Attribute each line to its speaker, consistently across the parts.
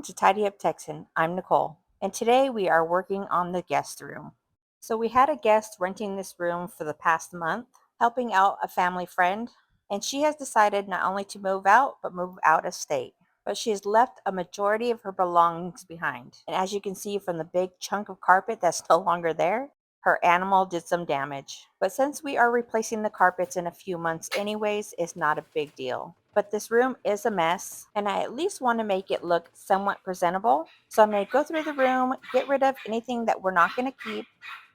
Speaker 1: Welcome to Tidy Up Texan. I'm Nicole, and today we are working on the guest room. So, we had a guest renting this room for the past month, helping out a family friend, and she has decided not only to move out, but move out of state. But she has left a majority of her belongings behind. And as you can see from the big chunk of carpet that's no longer there, her animal did some damage. But since we are replacing the carpets in a few months anyways, it's not a big deal. But this room is a mess, and I at least want to make it look somewhat presentable. So I'm going to go through the room, get rid of anything that we're not going to keep,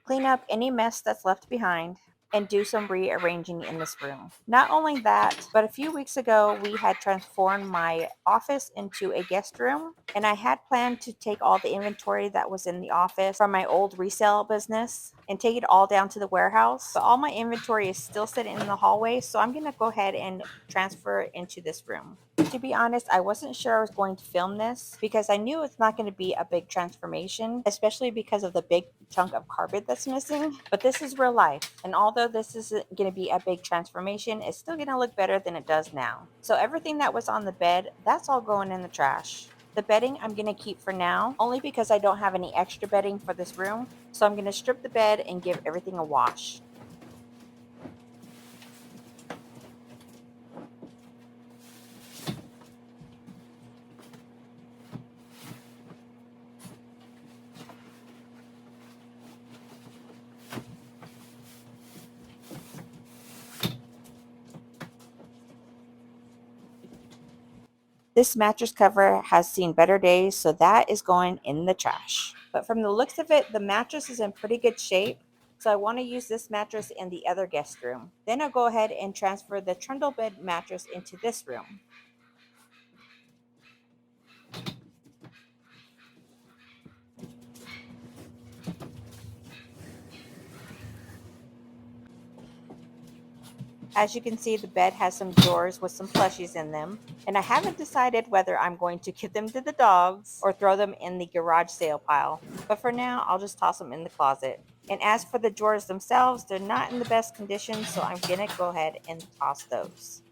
Speaker 1: clean up any mess that's left behind, and do some rearranging in this room. Not only that, but a few weeks ago we had transformed my office into a guest room, and I had planned to take all the inventory that was in the office from my old resale business and take it all down to the warehouse. But all my inventory is still sitting in the hallway, so I'm gonna go ahead and transfer it into this room. To be honest, I wasn't sure I was going to film this because I knew it's not going to be a big transformation, especially because of the big chunk of carpet that's missing. But this is real life, and although this isn't going to be a big transformation, it's still going to look better than it does now. So everything that was on the bed, that's all going in the trash. The bedding I'm going to keep for now, only because I don't have any extra bedding for this room. So I'm going to strip the bed and give everything a wash. This mattress cover has seen better days, so that is going in the trash. But from the looks of it, the mattress is in pretty good shape, so I want to use this mattress in the other guest room. Then I'll go ahead and transfer the trundle bed mattress into this room. As you can see, the bed has some drawers with some plushies in them, and I haven't decided whether I'm going to give them to the dogs or throw them in the garage sale pile. But for now, I'll just toss them in the closet. And as for the drawers themselves, they're not in the best condition, so I'm gonna go ahead and toss those.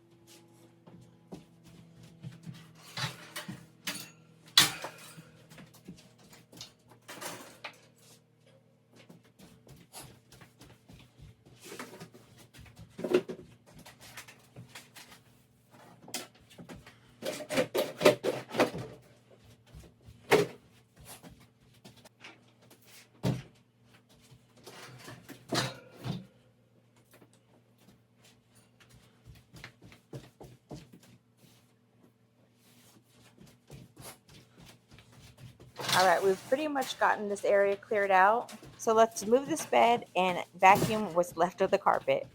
Speaker 1: All right, we've pretty much gotten this area cleared out. So let's move this bed and vacuum what's left of the carpet.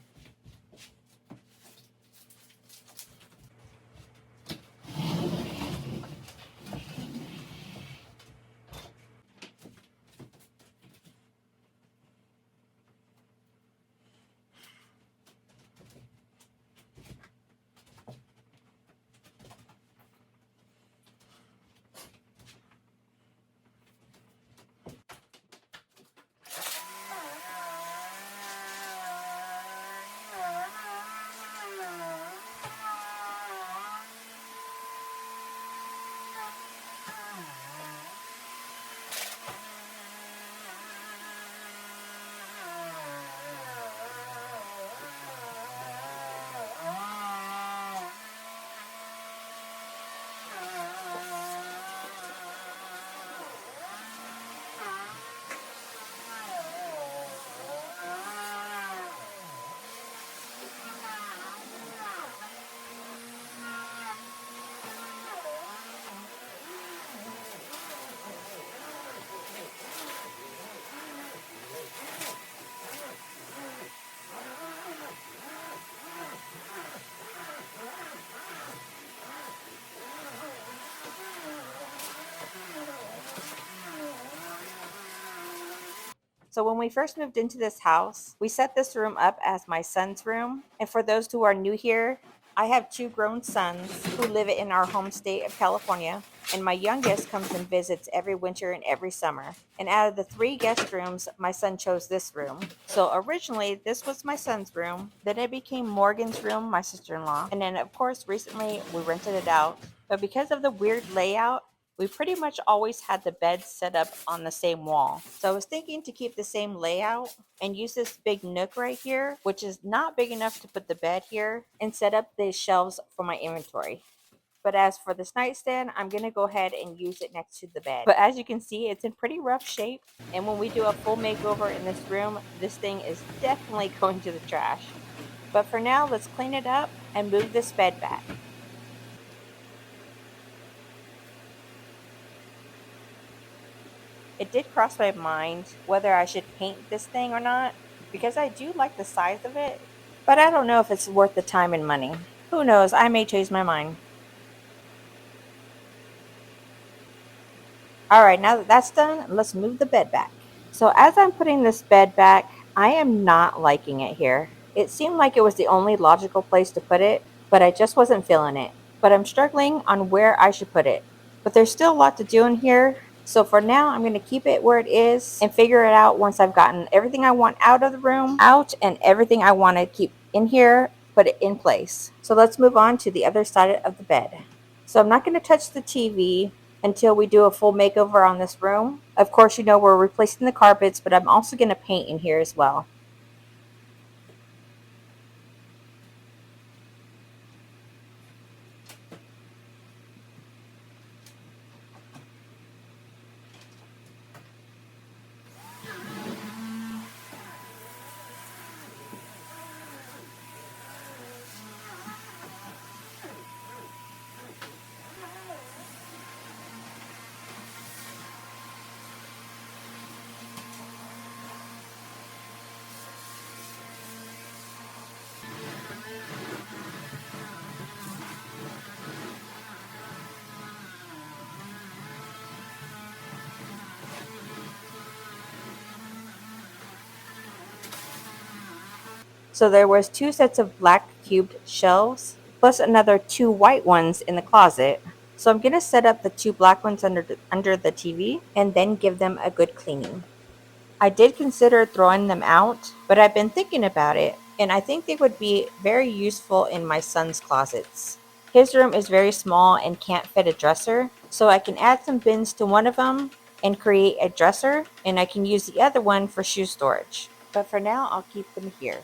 Speaker 1: So when we first moved into this house, we set this room up as my son's room. And for those who are new here, I have two grown sons who live in our home state of California, and my youngest comes and visits every winter and every summer. And out of the three guest rooms, my son chose this room. So originally, this was my son's room. Then it became Morgan's room, my sister-in-law. And then, of course, recently we rented it out. But because of the weird layout, We pretty much always had the bed set up on the same wall. So I was thinking to keep the same layout and use this big nook right here, which is not big enough to put the bed here, and set up these shelves for my inventory. But as for this nightstand, I'm going to go ahead and use it next to the bed. But as you can see, it's in pretty rough shape. And when we do a full makeover in this room, this thing is definitely going to the trash. But for now, let's clean it up and move this bed back. It did cross my mind whether I should paint this thing or not, because I do like the size of it, but I don't know if it's worth the time and money. Who knows, I may change my mind. Alright, now that that's done, let's move the bed back. So as I'm putting this bed back, I am not liking it here. It seemed like it was the only logical place to put it, but I just wasn't feeling it. But I'm struggling on where I should put it. But there's still a lot to do in here. So for now, I'm going to keep it where it is and figure it out once I've gotten everything I want out of the room, out, and everything I want to keep in here, put it in place. So let's move on to the other side of the bed. So I'm not going to touch the TV until we do a full makeover on this room. Of course, you know we're replacing the carpets, but I'm also going to paint in here as well. So there was two sets of black cubed shelves, plus another two white ones in the closet. So I'm going to set up the two black ones under the TV and then give them a good cleaning. I did consider throwing them out, but I've been thinking about it, and I think they would be very useful in my son's closets. His room is very small and can't fit a dresser, so I can add some bins to one of them and create a dresser, and I can use the other one for shoe storage. But for now, I'll keep them here.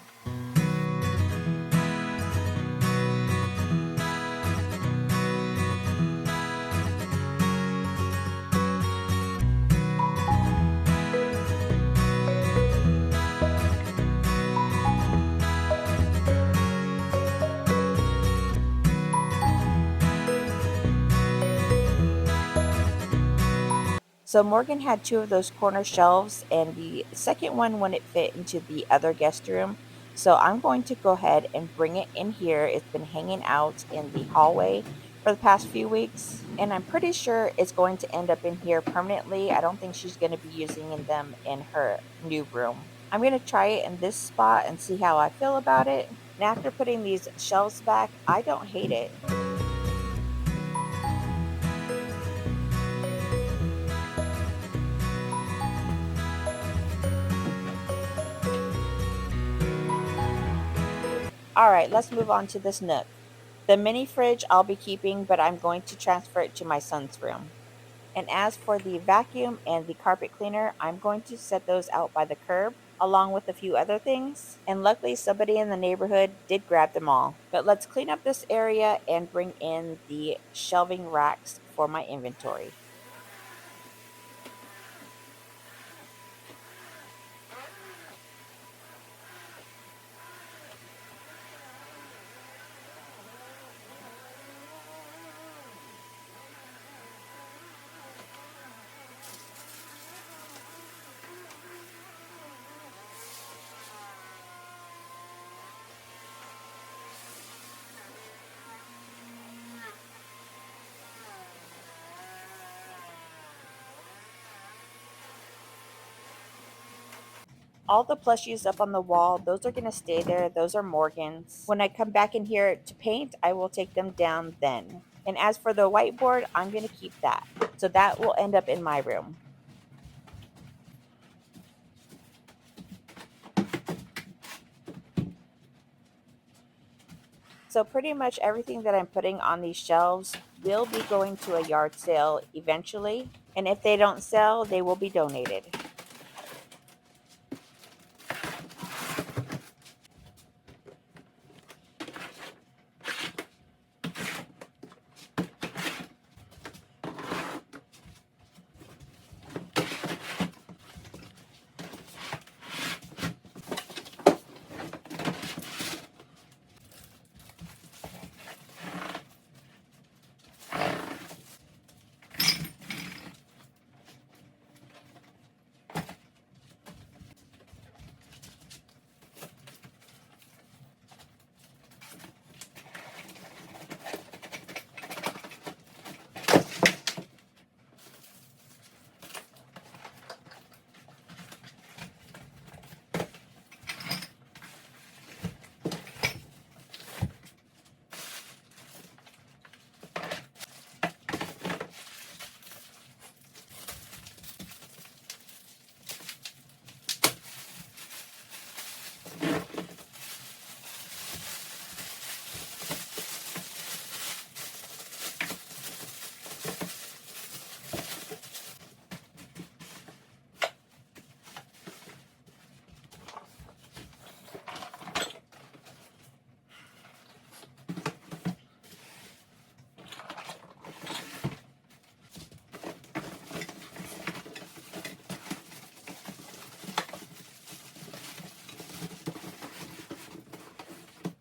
Speaker 1: So Morgan had two of those corner shelves, and the second one wouldn't fit into the other guest room. So I'm going to go ahead and bring it in here. It's been hanging out in the hallway for the past few weeks, and I'm pretty sure it's going to end up in here permanently. I don't think she's going to be using them in her new room. I'm going to try it in this spot and see how I feel about it. And after putting these shelves back, I don't hate it. Alright, let's move on to this nook. The mini fridge I'll be keeping, but I'm going to transfer it to my son's room. And as for the vacuum and the carpet cleaner, I'm going to set those out by the curb, along with a few other things. And luckily, somebody in the neighborhood did grab them all. But let's clean up this area and bring in the shelving racks for my inventory. All the plushies up on the wall, those are going to stay there. Those are Morgan's. When I come back in here to paint, I will take them down then. And as for the whiteboard, I'm going to keep that. So that will end up in my room. So pretty much everything that I'm putting on these shelves will be going to a yard sale eventually, and if they don't sell, they will be donated.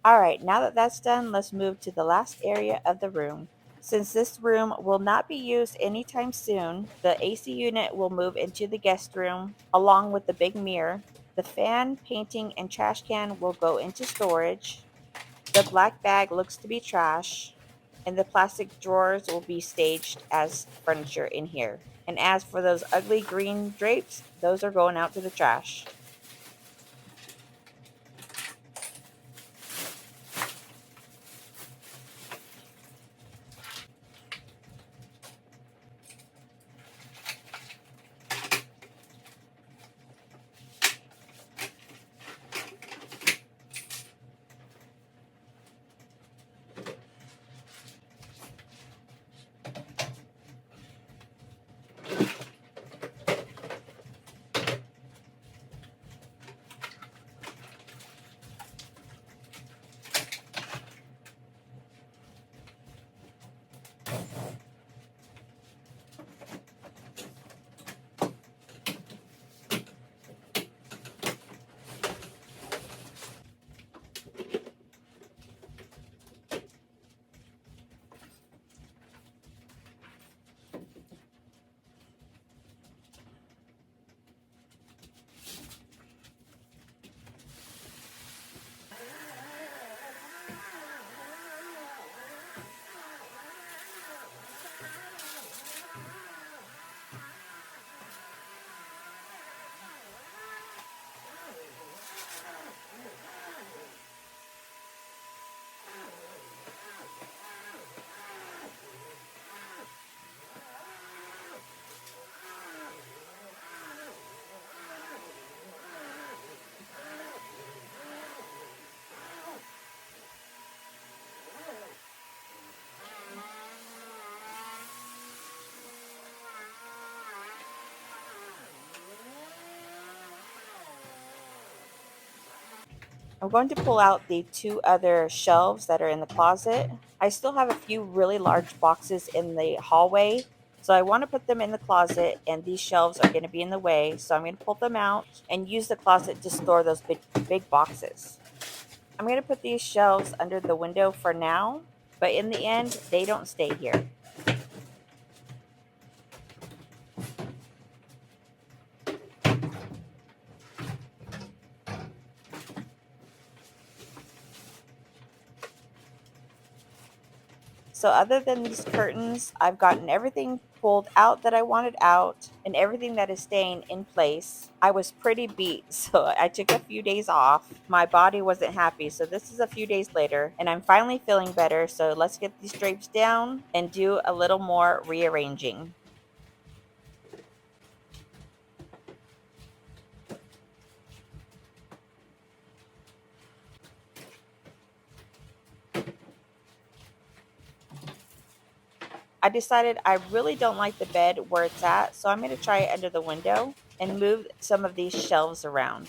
Speaker 1: All right, now that that's done, let's move to the last area of the room. Since this room will not be used anytime soon, the AC unit will move into the guest room along with the big mirror. The fan, painting, and trash can will go into storage. The black bag looks to be trash, and the plastic drawers will be staged as furniture in here. And as for those ugly green drapes, those are going out to the trash. I'm going to pull out the two other shelves that are in the closet. I still have a few really large boxes in the hallway, so I want to put them in the closet, and these shelves are going to be in the way. So I'm going to pull them out and use the closet to store those big boxes. I'm going to put these shelves under the window for now, but in the end, they don't stay here. So other than these curtains, I've gotten everything pulled out that I wanted out and everything that is staying in place. I was pretty beat, so I took a few days off. My body wasn't happy, so this is a few days later and I'm finally feeling better. So let's get these drapes down and do a little more rearranging. I decided I really don't like the bed where it's at, so I'm going to try it under the window and move some of these shelves around.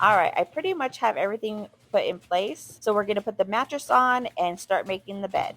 Speaker 1: All right, I pretty much have everything put in place. So we're going to put the mattress on and start making the bed.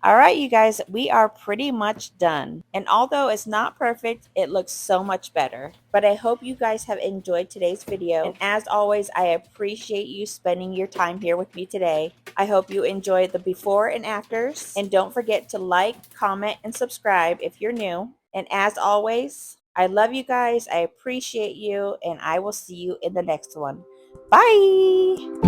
Speaker 1: All right, you guys, we are pretty much done. And although it's not perfect, it looks so much better. But I hope you guys have enjoyed today's video. And as always, I appreciate you spending your time here with me today. I hope you enjoy the before and afters. And don't forget to like, comment, and subscribe if you're new. And as always, I love you guys. I appreciate you. And I will see you in the next one. Bye.